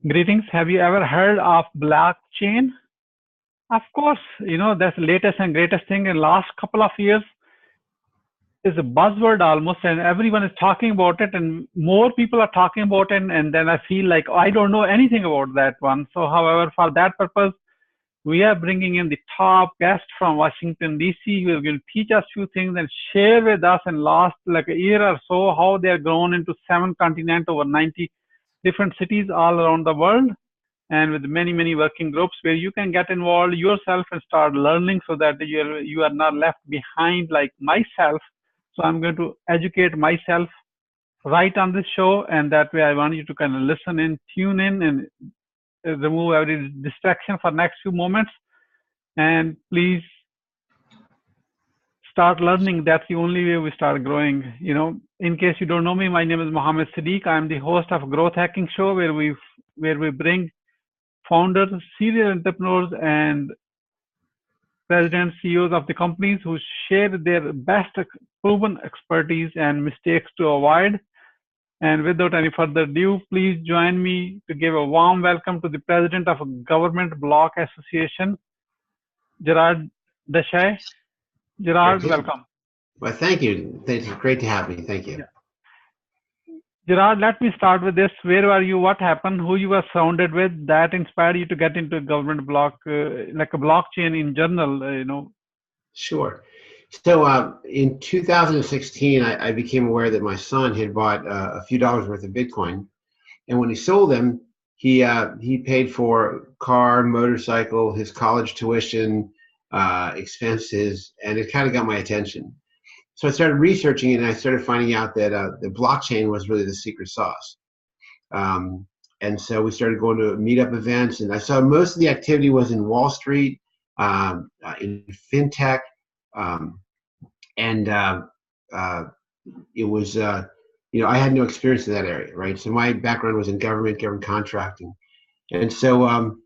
Greetings. Have you ever heard of blockchain? Of course, that's the latest and greatest thing in the last couple of years. Is a buzzword almost, and everyone is talking about it, and more people are talking about it. And then I feel like I don't know anything about that one. So, however, for that purpose, we are bringing in the top guest from Washington D.C. who will teach us few things and share with us in last like a year or so how they are grown into 7 continents, over 90 different cities all around the world, and with many working groups where you can get involved yourself and start learning so that you are not left behind like myself. So I'm going to educate myself right on this show, and that way I want you to kind of listen in, tune in, and remove every distraction for next few moments, and please start learning. That's the only way we start growing. In case you don't know me, my name is Mohammed Siddique. I'm the host of Growth Hacking Show, where we bring founders, serial entrepreneurs, and presidents, CEOs of the companies who share their best proven expertise and mistakes to avoid. And without any further ado, please join me to give a warm welcome to the president of Government Block Association, Gerard Dache. Gerard, welcome. Well, thank you. It's great to have me. Thank you. Yeah. Gerard, let me start with this. Where were you? What happened? Who you were surrounded with that inspired you to get into government block, like a blockchain in general? Sure. So in 2016, I became aware that my son had bought a few dollars worth of Bitcoin, and when he sold them, he paid for car, motorcycle, his college tuition, expenses, and it kind of got my attention. So I started researching it, and I started finding out that the blockchain was really the secret sauce. And so we started going to meetup events, and I saw most of the activity was in Wall Street, in fintech, and it was, I had no experience in that area, right? So my background was in government contracting, and so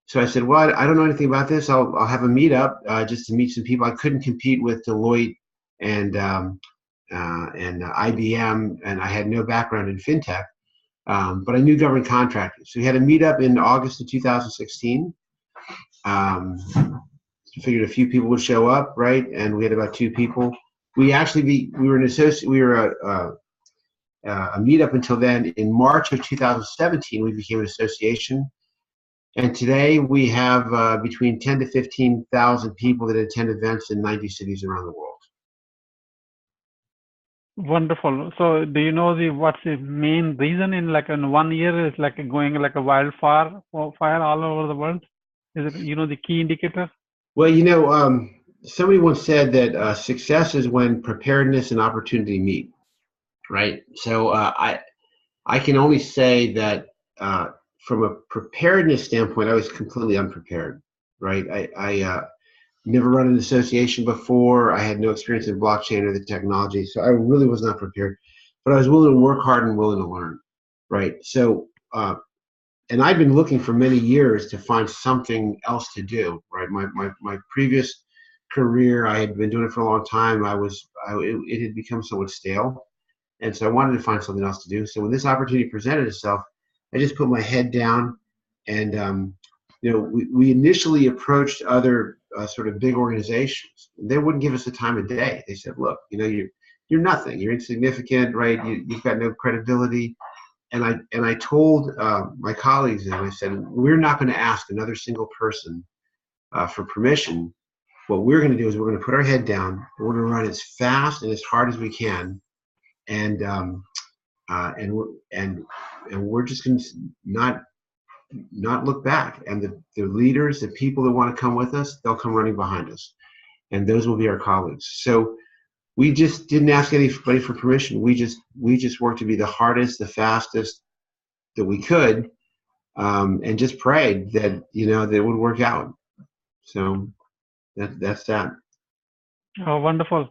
so I said, well, I don't know anything about this. I'll have a meetup just to meet some people. I couldn't compete with Deloitte and IBM, and I had no background in fintech, but I knew government contracting. So we had a meetup in August of 2016. Figured a few people would show up, right? And we had about 2 people. We were an associate. We were a meetup until then. In March of 2017, we became an association. And today we have between 10 to 15,000 people that attend events in 90 cities around the world. Wonderful. So do you know what's the main reason in 1 year is like going like a wildfire all over the world? Is it, the key indicator? Well, somebody once said that success is when preparedness and opportunity meet, right? So I can only say that from a preparedness standpoint, I was completely unprepared, right? I never run an association before. I had no experience in blockchain or the technology, so I really was not prepared. But I was willing to work hard and willing to learn, right? So, and I've been looking for many years to find something else to do, right? My previous career, I had been doing it for a long time. It had become somewhat stale, and so I wanted to find something else to do. So when this opportunity presented itself, I just put my head down, and we initially approached other sort of big organizations. They wouldn't give us the time of day. They said, look, you're nothing. You're insignificant, right? You've got no credibility. And I told my colleagues, and I said, we're not going to ask another single person for permission. What we're going to do is we're going to put our head down. We're going to run as fast and as hard as we can, and we're just going to not look back. And the leaders, the people that want to come with us, they'll come running behind us, and those will be our colleagues. So we just didn't ask anybody for permission. We just worked to be the hardest, the fastest that we could, and just prayed that that it would work out. So that's that. Oh, wonderful.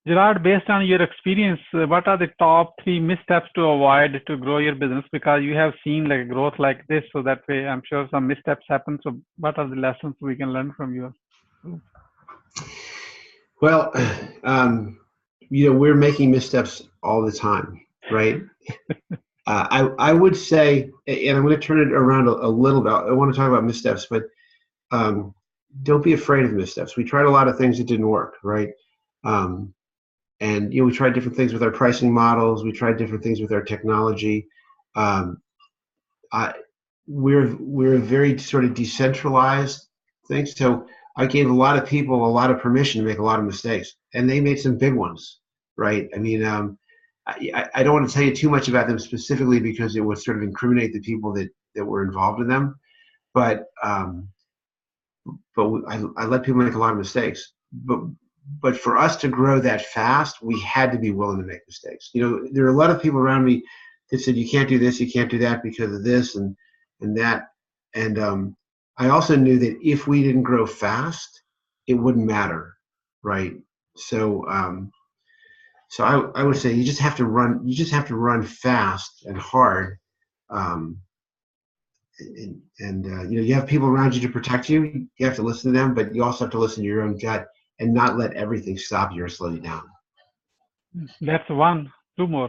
Gerard, based on your experience, what are the top 3 missteps to avoid to grow your business? Because you have seen like growth like this, so that way I'm sure some missteps happen. So what are the lessons we can learn from you? Well, we're making missteps all the time, right? I would say, and I'm going to turn it around a little bit. I want to talk about missteps, but don't be afraid of missteps. We tried a lot of things that didn't work, right? And we tried different things with our pricing models. We tried different things with our technology. Um, we're a very sort of decentralized thing. So I gave a lot of people a lot of permission to make a lot of mistakes, and they made some big ones, right? I mean, I don't want to tell you too much about them specifically because it would sort of incriminate the people that were involved in them. But I let people make a lot of mistakes. But for us to grow that fast, we had to be willing to make mistakes. There are a lot of people around me that said, you can't do this, you can't do that because of this and that. And I also knew that if we didn't grow fast, it wouldn't matter, right? So I would say you just have to run fast and hard. You have people around you to protect you. You have to listen to them, but you also have to listen to your own gut and not let everything stop you or slow you down. That's one. Two more.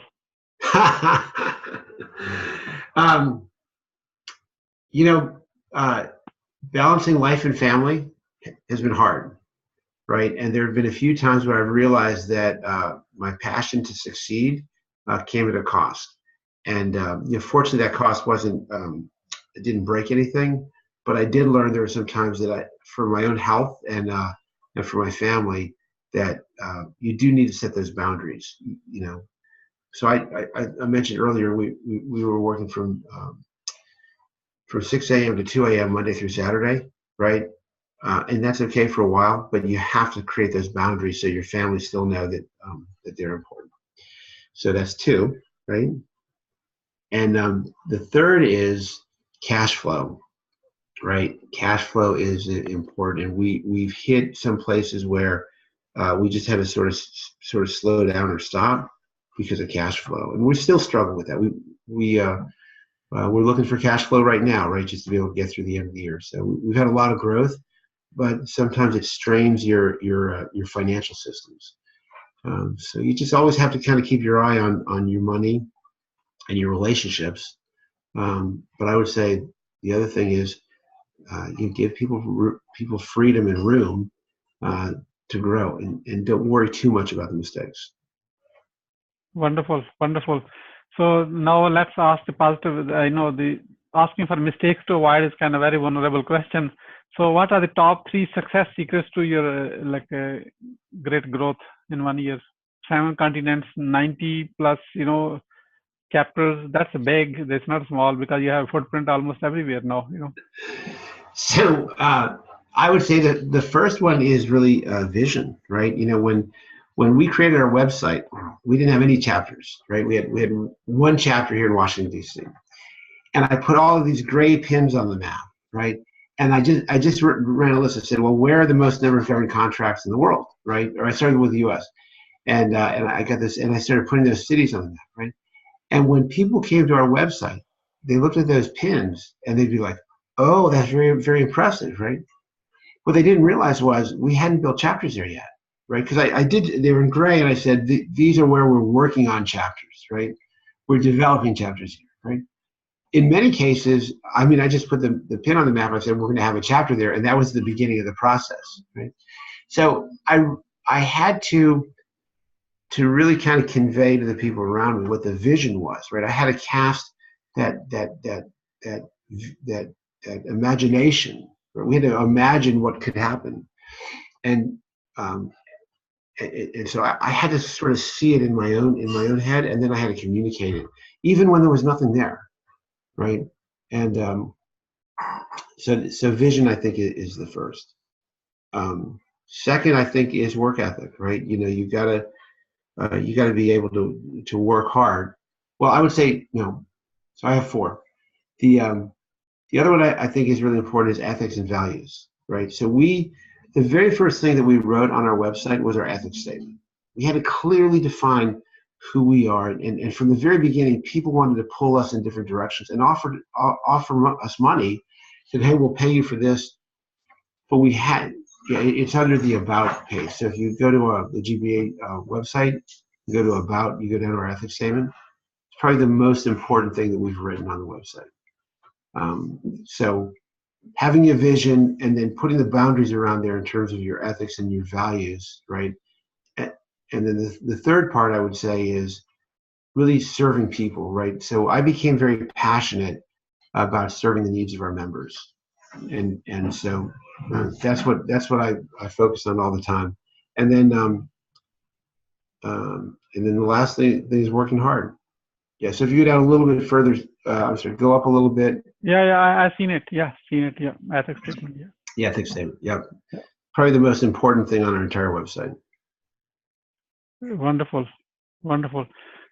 Balancing life and family has been hard, right? And there have been a few times where I've realized that my passion to succeed came at a cost. And fortunately, that cost it didn't break anything, but I did learn there were some times that for my own health and for my family, that you do need to set those boundaries. So I mentioned earlier we were working from 6 a.m. to 2 a.m. Monday through Saturday, right? And that's okay for a while, but you have to create those boundaries so your family still know that they're important. So that's two, right? And the third is cash flow, right? Cash flow is important, and we've hit some places where we just had to sort of slow down or stop because of cash flow, and we still struggle with that. We're looking for cash flow right now, right, just to be able to get through the end of the year. So we've had a lot of growth, but sometimes it strains your financial systems. So you just always have to kind of keep your eye on your money and your relationships. But I would say the other thing is you give people freedom and room to grow, and don't worry too much about the mistakes. Wonderful, wonderful. So now let's ask the positive. I know the asking for mistakes to avoid is kind of very vulnerable question. So what are the top 3 success secrets to your great growth in 1 year? 7 continents, 90 plus, chapters. That's big. That's not small because you have a footprint almost everywhere now. So I would say that the first one is really vision, right? When we created our website, we didn't have any chapters, right? We had one chapter here in Washington, D.C. And I put all of these gray pins on the map, right? And I just ran a list and said, well, where are the most number of government contracts in the world, right? Or I started with the U.S. And I got this, and I started putting those cities on the map, right? And when people came to our website, they looked at those pins and they'd be like, oh, that's very, very impressive, right? What they didn't realize was we hadn't built chapters there yet, right? Because they were in gray, and I said, these are where we're working on chapters, right? We're developing chapters here, right? In many cases, I just put the pin on the map. I said, we're going to have a chapter there, and that was the beginning of the process, right? So I had to really kind of convey to the people around me what the vision was, right? I had to cast that imagination. Right? We had to imagine what could happen, and so I had to sort of see it in my own head, and then I had to communicate it, even when there was nothing there, right? And so vision, I think, is the first. Second, I think, is work ethic, right? You gotta be able to work hard. Well, I would say no. So I have 4. The other one I think is really important is ethics and values, right? So the very first thing that we wrote on our website was our ethics statement. We had to clearly define who we are, and from the very beginning, people wanted to pull us in different directions and offer us money. Said, hey, we'll pay you for this, but it's under the about page. So if you go to the GBA website, you go to about, you go down to our ethics statement. probably the most important thing that we've written on the website. So having a vision and then putting the boundaries around there in terms of your ethics and your values, right? And then the third part I would say is really serving people, right? So I became very passionate about serving the needs of our members, and so that's what I focus on all the time. And then the last thing is working hard. Yeah. So if you go down a little bit further, I'm sorry, go up a little bit. Yeah, I've seen it. Yeah, seen it. Yeah, ethics statement. Yeah. Yeah, ethics statement. Yeah. Probably the most important thing on our entire website. Wonderful, wonderful.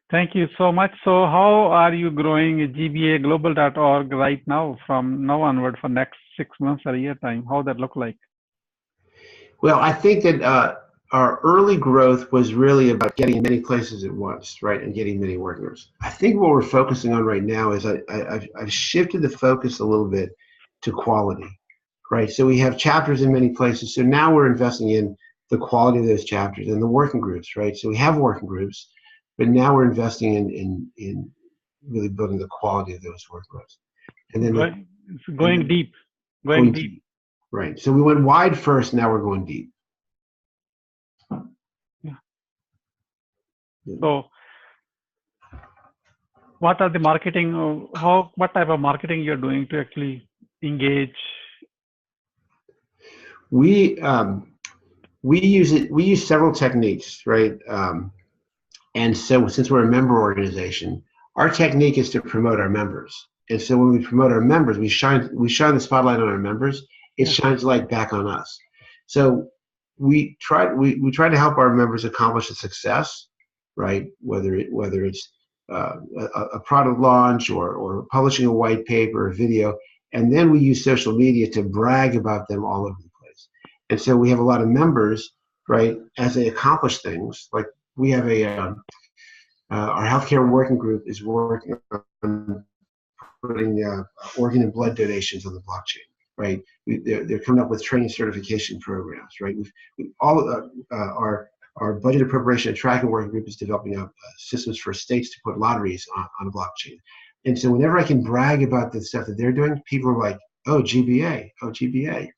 Thank you so much. So how are you growing GBAglobal.org right now from now onward for next 6 months or a year time? How that look like? Well, I think that our early growth was really about getting in many places at once, right, and getting many workers. I think what we're focusing on right now is I've shifted the focus a little bit to quality, right? So we have chapters in many places. So now we're investing in the quality of those chapters and the working groups, right? So we have working groups, but now we're investing in really building the quality of those working groups. And then going deep. Right. So we went wide first. Now we're going deep. Yeah. So what are the marketing? What type of marketing you're doing to actually engage? We use several techniques, right? And so since we're a member organization, our technique is to promote our members. And so when we promote our members, we shine the spotlight on our members. It shines light back on us. So we try to help our members accomplish a success, right? Whether it's a product launch or publishing a white paper, a video, and then we use social media to brag about them all over the place. And so we have a lot of members, right? As they accomplish things, like we have our healthcare working group is working on putting organ and blood donations on the blockchain. Right, they're coming up with training certification programs. Right, our budget appropriation and tracking working group is developing up systems for states to put lotteries on a blockchain. And so whenever I can brag about the stuff that they're doing, people are like, "Oh, GBA, oh GBA,"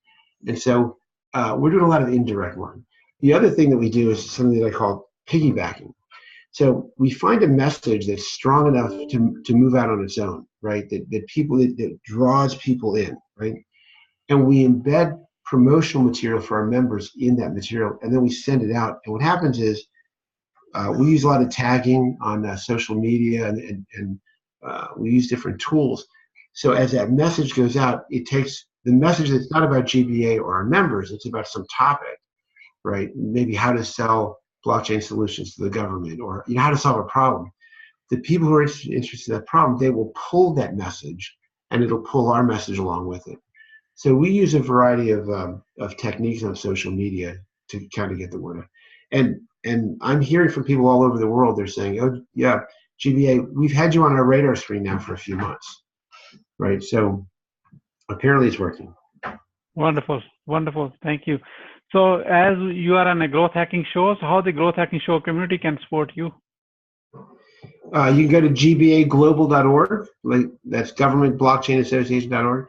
and so we're doing a lot of indirect work. The other thing that we do is something that I call piggybacking. So we find a message that's strong enough to move out on its own, right? That draws people in, right? And we embed promotional material for our members in that material, and then we send it out. And what happens is we use a lot of tagging on social media, and we use different tools. So as that message goes out, it takes the message that's not about GBA or our members, it's about some topic, right? Maybe how to sell blockchain solutions to the government, or how to solve a problem. The people who are interested in that problem, they will pull that message, and it'll pull our message along with it. So we use a variety of techniques on social media to kind of get the word out. And I'm hearing from people all over the world, they're saying, "Oh yeah, GBA, we've had you on our radar screen now for a few months," right? So apparently it's working. Wonderful, wonderful. Thank you. So as you are on a growth hacking show, so how the growth hacking show community can support you? You can go to GBAglobal.org, like that's governmentblockchainassociation.org.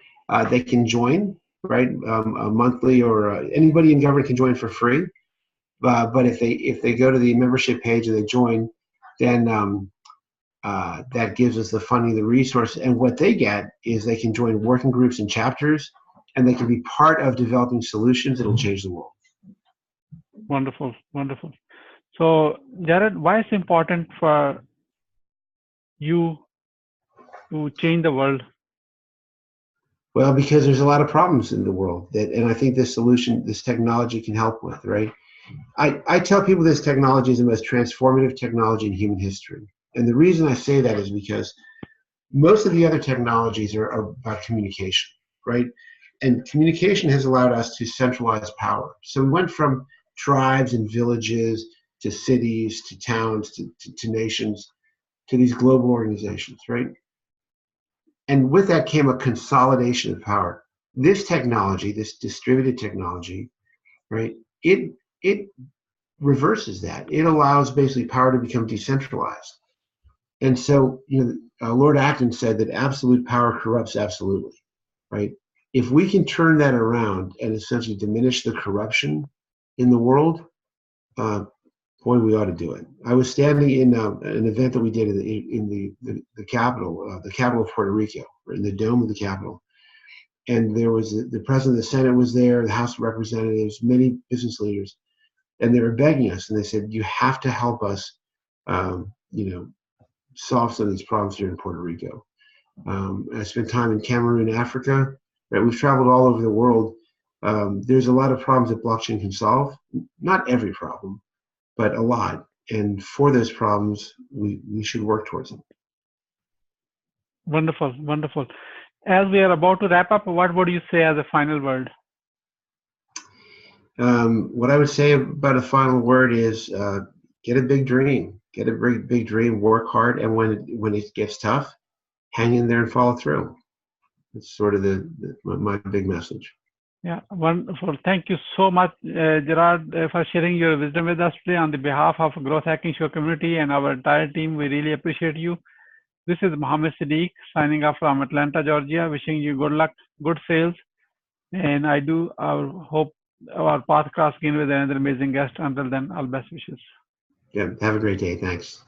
They can join, right? Monthly, or anybody in government can join for free. But if they go to the membership page and they join, then that gives us the funding, the resource, and what they get is they can join working groups and chapters, and they can be part of developing solutions that will change the world. Wonderful, wonderful. So Gerard, why is it important for you to change the world? Well, because there's a lot of problems in the world and I think this technology can help with, right? I tell people this technology is the most transformative technology in human history. And the reason I say that is because most of the other technologies are about communication, right? And communication has allowed us to centralize power. So we went from tribes and villages to cities to towns to nations to these global organizations, right? And with that came a consolidation of power. This technology, this distributed technology, right, it reverses that. It allows basically power to become decentralized. And so, Lord Acton said that absolute power corrupts absolutely, right? If we can turn that around and essentially diminish the corruption in the world, boy, we ought to do it. I was standing in an event that we did in the capital of Puerto Rico, in the dome of the Capitol. And there was the president of the Senate was there, the House of Representatives, many business leaders, and they were begging us, and they said, "You have to help us, solve some of these problems here in Puerto Rico." I spent time in Cameroon, Africa. Right, we've traveled all over the world. There's a lot of problems that blockchain can solve. Not every problem, but a lot. And for those problems, we should work towards them. Wonderful, wonderful. As we are about to wrap up, what would you say as a final word? What I would say about a final word is get a big dream. Get a big dream, work hard, and when it gets tough, hang in there and follow through. It's sort of my big message. Yeah, wonderful. Thank you so much, Gerard, for sharing your wisdom with us today on the behalf of Growth Hacking Show community and our entire team. We really appreciate you. This is Mohammed Siddique signing off from Atlanta, Georgia, wishing you good luck, good sales. And I do hope our path cross again with another amazing guest. Until then, all best wishes. Yeah, have a great day. Thanks.